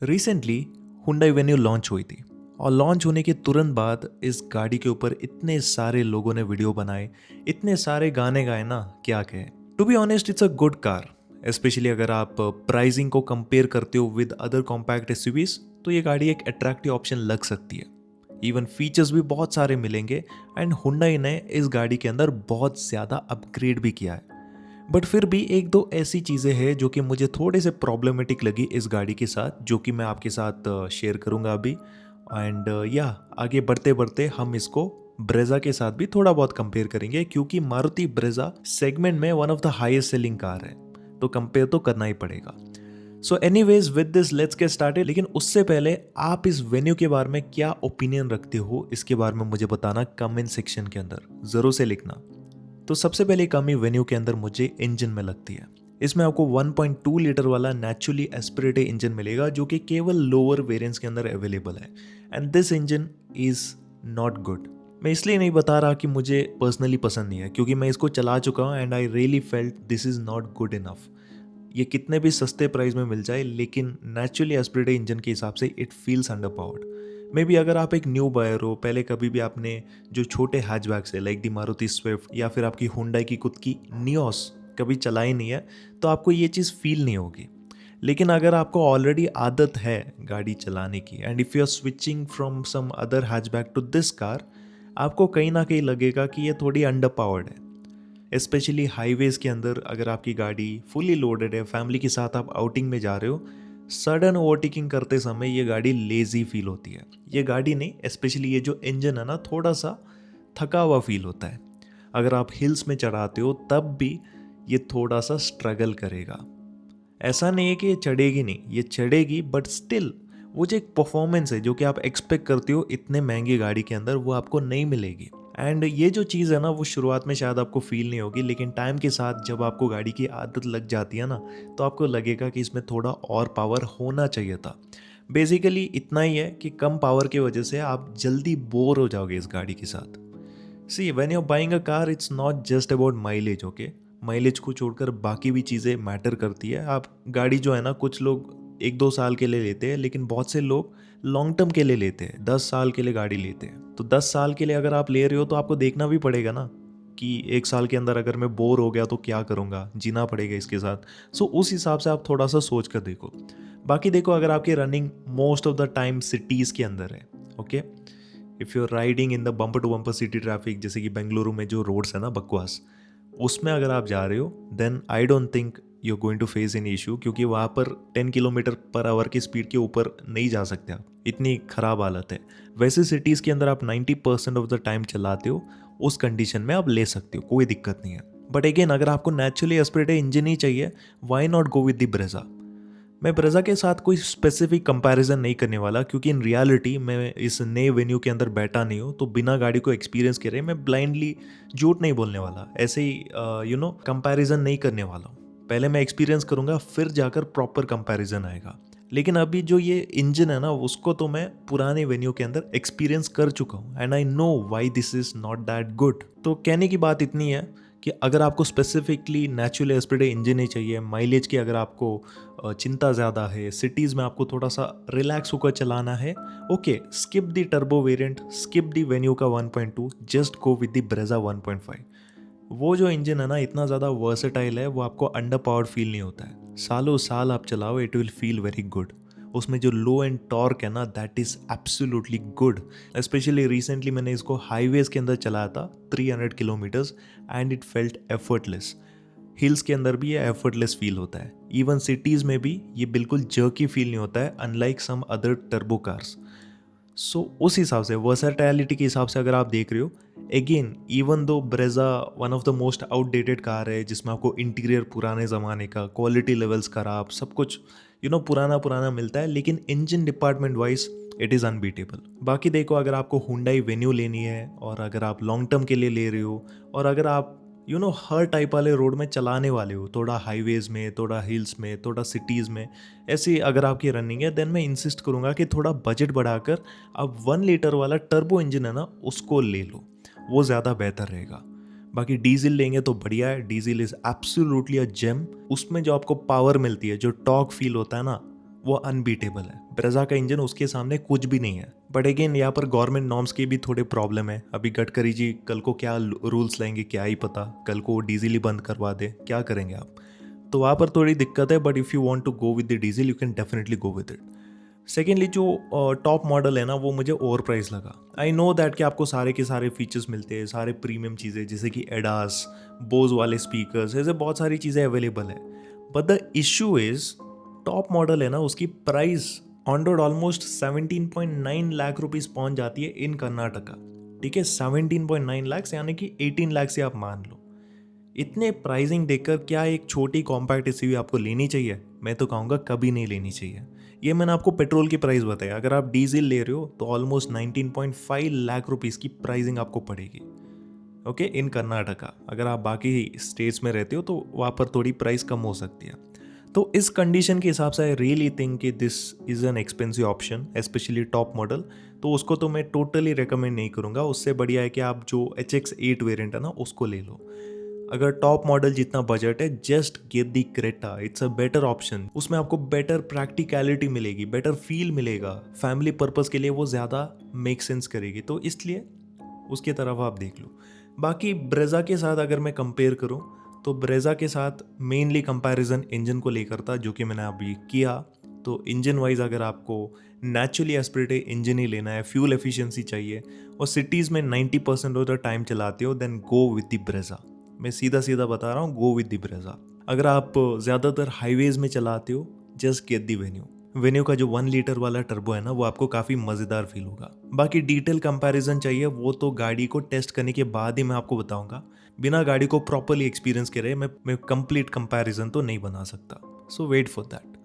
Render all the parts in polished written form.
Recently Hyundai venue launch हुई थी और लॉन्च होने के तुरंत बाद इस गाड़ी के ऊपर इतने सारे लोगों ने वीडियो बनाए, इतने सारे गाने गाए ना, क्या कहे। To be honest, it's a good car. Specially अगर आप प्राइसिंग को कंपेयर करते हो विद अदर कॉम्पैक्ट एसयूवीज, तो ये गाड़ी एक अट्रैक्टिव ऑप्शन लग सकती है। इवन फीचर्स भी बहुत सारे मिलेंगे एंड हुंडई ने इस गाड़ी के अंदर बहुत ज़्यादा अपग्रेड भी किया है। बट फिर भी एक दो ऐसी चीज़ें हैं जो कि मुझे थोड़े से प्रॉब्लमेटिक लगी इस गाड़ी के साथ, जो कि मैं आपके साथ शेयर करूंगा अभी। एंड या आगे बढ़ते बढ़ते हम इसको ब्रेजा के साथ भी थोड़ा बहुत कंपेयर करेंगे, क्योंकि मारुति ब्रेजा सेगमेंट में one of the highest selling car है, तो कंपेयर तो करना ही पड़ेगा। So anyways with this let's get started. लेकिन उससे पहले आप इस वेन्यू के बारे में क्या ओपिनियन रखते हो, इसके बारे में मुझे बताना कमेंट सेक्शन के अंदर ज़रूर से लिखना। तो सबसे पहले कमी वेन्यू के अंदर मुझे इंजन में लगती है। इसमें आपको 1.2 लीटर वाला नेचुरली एस्पिरेटेड इंजन मिलेगा, जो कि केवल लोअर वेरिएंट्स के अंदर अवेलेबल है। And this engine is not good. मैं इसलिए नहीं बता रहा कि मुझे पर्सनली पसंद नहीं है, क्योंकि मैं इसको चला चुका हूँ and I really felt this is not good enough. ये कितने भी सस्ते प्राइस में मिल जाए, लेकिन नेचुरली एस्पिरेटेड इंजन के हिसाब से it feels under powered. May be अगर आप एक न्यू बायर हो, पहले कभी भी आपने जो छोटे हैचबैक्स है लाइक दी मारुति स्विफ्ट या फिर आपकी हुंडई की खुद की नियोस कभी चलाई नहीं है, तो आपको ये चीज़ फील नहीं होगी। लेकिन अगर आपको ऑलरेडी आदत है गाड़ी चलाने की and if you are switching from some other hatchback to this car, आपको कहीं ना कहीं लगेगा कि ये थोड़ी अंडर पावर्ड है। स्पेशली हाईवेज के अंदर अगर आपकी गाड़ी फुली लोडेड है, फैमिली के साथ आप आउटिंग में जा रहे हो, सडन ओवरटेकिंग करते समय ये गाड़ी लेजी फील होती है। ये गाड़ी नहीं, स्पेशली ये जो इंजन है ना, थोड़ा सा थका हुआ फील होता है। अगर आप हिल्स में चढ़ाते हो तब भी ये थोड़ा सा स्ट्रगल करेगा। ऐसा नहीं है कि ये चढ़ेगी नहीं, ये चढ़ेगी, बट स्टिल वो जो एक परफॉर्मेंस है जो कि आप एक्सपेक्ट करते हो इतने महंगी गाड़ी के अंदर, वो आपको नहीं मिलेगी। एंड ये जो चीज़ है ना, वो शुरुआत में शायद आपको फील नहीं होगी, लेकिन टाइम के साथ जब आपको गाड़ी की आदत लग जाती है ना, तो आपको लगेगा कि इसमें थोड़ा और पावर होना चाहिए था। बेसिकली इतना ही है कि कम पावर की वजह से आप जल्दी बोर हो जाओगे इस गाड़ी के साथ। See when you buying a car, it's not just about mileage. Okay, mileage को छोड़कर बाकी भी चीज़ें मैटर करती है। आप गाड़ी जो है ना, कुछ लोग 1-2 साल के लिए लेते हैं, लेकिन बहुत से लोग लॉन्ग टर्म के लिए लेते हैं, 10 साल के लिए गाड़ी लेते हैं। तो 10 साल के लिए अगर आप ले रहे हो, तो आपको देखना भी पड़ेगा ना कि 1 साल के अंदर अगर मैं बोर हो गया तो क्या करूँगा, जीना पड़ेगा इसके साथ। सो उस हिसाब से आप थोड़ा सा सोच कर देखो। बाकी देखो, अगर आपकी running most of the time cities के अंदर है, okay, if you are riding in the bumper to bumper city traffic, जैसे कि बेंगलुरु में जो रोड्स है ना, बकवास, उसमें अगर आप जा रहे हो, then I don't think you are going to face an issue, क्योंकि वहाँ पर 10 किलोमीटर पर आवर की स्पीड के ऊपर नहीं जा सकते आप, इतनी ख़राब हालत है। वैसे सिटीज़ के अंदर आप 90% ऑफ द टाइम चलाते हो, उस कंडीशन में आप ले सकते हो, कोई दिक्कत नहीं है। बट अगेन, अगर आपको नेचुरली एस्पिरेटेड इंजन ही चाहिए, why not go with the Brezza. मैं ब्रेजा के साथ कोई स्पेसिफिक कंपैरिजन नहीं करने वाला, क्योंकि इन रियलिटी मैं इस नए वेन्यू के अंदर बैठा नहीं हूँ, तो बिना गाड़ी को एक्सपीरियंस करे मैं ब्लाइंडली झूठ नहीं बोलने वाला, ऐसे ही कंपैरिजन नहीं करने वाला हूँ। पहले मैं एक्सपीरियंस करूँगा, फिर जाकर प्रॉपर कंपैरिजन आएगा। लेकिन अभी जो ये इंजन है ना, उसको तो मैं पुराने वेन्यू के अंदर एक्सपीरियंस कर चुका हूँ and I know why this is not that good. तो कहने की बात इतनी है कि अगर आपको स्पेसिफिकली नेचुरल एस्पिरेटेड इंजन ही चाहिए, माइलेज की अगर आपको चिंता ज़्यादा है, सिटीज़ में आपको थोड़ा सा रिलैक्स होकर चलाना है, okay, skip the turbo variant, skip the venue का 1.2, just go with the Brezza 1.5। वो जो इंजन है ना, इतना ज़्यादा वर्सेटाइल है, वो आपको अंडर पावर्ड फील नहीं होता है। सालों साल आप चलाओ, it will feel very good. उसमें जो लो एंड टॉर्क है ना, that is absolutely good. Specially recently मैंने इसको हाईवेज के अंदर चलाया था 300 kilometres, and it felt effortless. Hills के अंदर भी ये एफर्टलेस फील होता है, इवन सिटीज़ में भी ये बिल्कुल जर्की फील नहीं होता है, unlike some other turbo cars. So उस हिसाब से वर्सेटैलिटी के हिसाब से अगर आप देख रहे हो, again even though Brezza one of the most outdated car है, जिसमें आपको इंटीरियर पुराने ज़माने का, क्वालिटी लेवल्स खराब, सब कुछ पुराना पुराना मिलता है, लेकिन engine department wise it is unbeatable. बाकी देखो, अगर आपको हुंडई वेन्यू लेनी है और अगर आप लॉन्ग टर्म के लिए ले रहे हो, और अगर आप हर टाइप वाले रोड में चलाने वाले हो, थोड़ा हाईवेज में, थोड़ा हिल्स में, थोड़ा सिटीज़ में, ऐसी अगर आपकी रनिंग है, देन मैं इंसिस्ट करूँगा कि थोड़ा बजट बढ़ाकर आप 1 लीटर वाला टर्बो इंजन है ना, उसको ले लो, वो ज़्यादा बेहतर रहेगा। बाकी डीजल लेंगे तो बढ़िया है, diesel is absolutely a gem. उसमें जो आपको पावर मिलती है, जो टॉर्क फील होता है ना, वो अनबीटेबल है। ब्रेजा का इंजन उसके सामने कुछ भी नहीं है। बट अगेन यहाँ पर गवर्नमेंट नॉर्म्स की भी थोड़े प्रॉब्लम है। अभी गडकरी जी कल को क्या रूल्स लाएंगे क्या ही पता, कल को डीजल ही बंद करवा दे, क्या करेंगे आप। तो वहाँ पर थोड़ी दिक्कत है, but if you want to go with the diesel you can definitely go with it. Secondly जो टॉप मॉडल है ना वो मुझे ओवर प्राइस लगा। आई नो दैट कि आपको सारे के सारे फीचर्स मिलते हैं, सारे प्रीमियम चीज़ें जैसे कि एडास, बोज वाले स्पीकर्स, ऐसे बहुत सारी चीज़ें अवेलेबल है। But the issue is top model है ना उसकी price on road almost 17.9 lakh rupees पहुंच जाती है इन कर्नाटका। ठीक है, 17.9 लाख यानी कि 18 लाख से आप मान लो। इतने प्राइसिंग देखकर क्या एक छोटी कॉम्पैक्ट एसयूवी आपको लेनी चाहिए? मैं तो कहूँगा कभी नहीं लेनी चाहिए। ये मैंने आपको पेट्रोल की प्राइस बताया, अगर आप डीजल ले रहे हो तो ऑलमोस्ट 19.5 लाख रुपीज़ की प्राइसिंग आपको पड़ेगी। ओके, इन कर्नाटका। अगर आप बाकी स्टेट्स में रहते हो तो वहाँ पर थोड़ी प्राइस कम हो सकती है। तो इस कंडीशन के हिसाब से आई रियली थिंक कि this is an expensive option, specially top model. तो उसको तो मैं टोटली रिकमेंड नहीं करूँगा। उससे बढ़िया है कि आप जो HX8 वेरिएंट है ना उसको ले लो। अगर टॉप मॉडल जितना बजट है, just get the Creta, it's a better option. उसमें आपको बेटर प्रैक्टिकलिटी मिलेगी, बेटर फील मिलेगा, फैमिली पर्पस के लिए वो ज़्यादा मेक सेंस करेगी, तो इसलिए उसकी तरफ आप देख लो। बाकी ब्रेजा के साथ अगर मैं कंपेयर करूं तो ब्रेजा के साथ मेनली कंपैरिजन इंजन को लेकर था, जो कि मैंने अभी किया। तो इंजन वाइज अगर आपको नेचुरली एस्पिरेटेड इंजन ही लेना है, फ्यूल एफिशिएंसी चाहिए और सिटीज़ में 90% ऑफ द टाइम चलाते हो, then go with the Brezza. मैं सीधा सीधा बता रहा हूँ, गो विद द ब्रेजा। अगर आप ज़्यादातर हाईवेज में चलाते हो, just get the venue. Venue का जो 1 लीटर वाला टर्बो है ना वो आपको काफ़ी मज़ेदार फील होगा। बाकी डिटेल कंपैरिजन चाहिए वो तो गाड़ी को टेस्ट करने के बाद ही मैं आपको बताऊंगा। बिना गाड़ी को प्रॉपरली एक्सपीरियंस करे मैं कंप्लीट कंपैरिजन तो नहीं बना सकता। सो वेट फॉर दैट।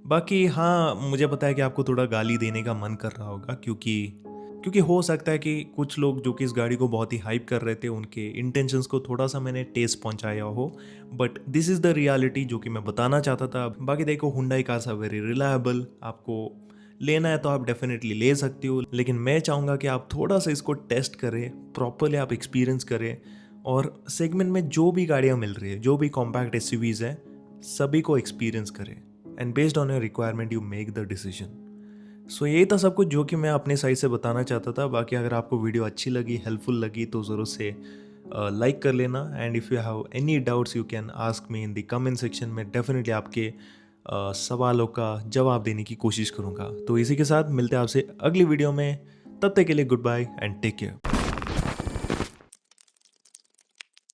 बाकी हाँ, मुझे पता है कि आपको थोड़ा गाली देने का मन कर रहा होगा, क्योंकि हो सकता है कि कुछ लोग जो कि इस गाड़ी को बहुत ही हाइप कर रहे थे उनके इंटेंशंस को थोड़ा सा मैंने टेस्ट पहुंचाया हो। But this is the reality जो कि मैं बताना चाहता था। बाकी देखो, Hyundai cars are very reliable. आपको लेना है तो आप डेफिनेटली ले सकते हो, लेकिन मैं चाहूँगा कि आप थोड़ा सा इसको टेस्ट करें, प्रॉपरली आप एक्सपीरियंस करें और सेगमेंट में जो भी गाड़ियाँ मिल रही है, जो भी कॉम्पैक्ट एसयूवीज़ हैं, सभी को एक्सपीरियंस करें and based on your requirement you make the decision. So यही था सब कुछ जो कि मैं अपने साइड से बताना चाहता था। बाकी अगर आपको वीडियो अच्छी लगी, हेल्पफुल लगी, तो ज़रूर से लाइक कर लेना। And if you have any doubts you can ask me in the comment section में। डेफिनेटली आपके सवालों का जवाब देने की कोशिश करूँगा। तो इसी के साथ मिलते हैं आपसे अगली वीडियो में। तब तक के लिए good bye and take care.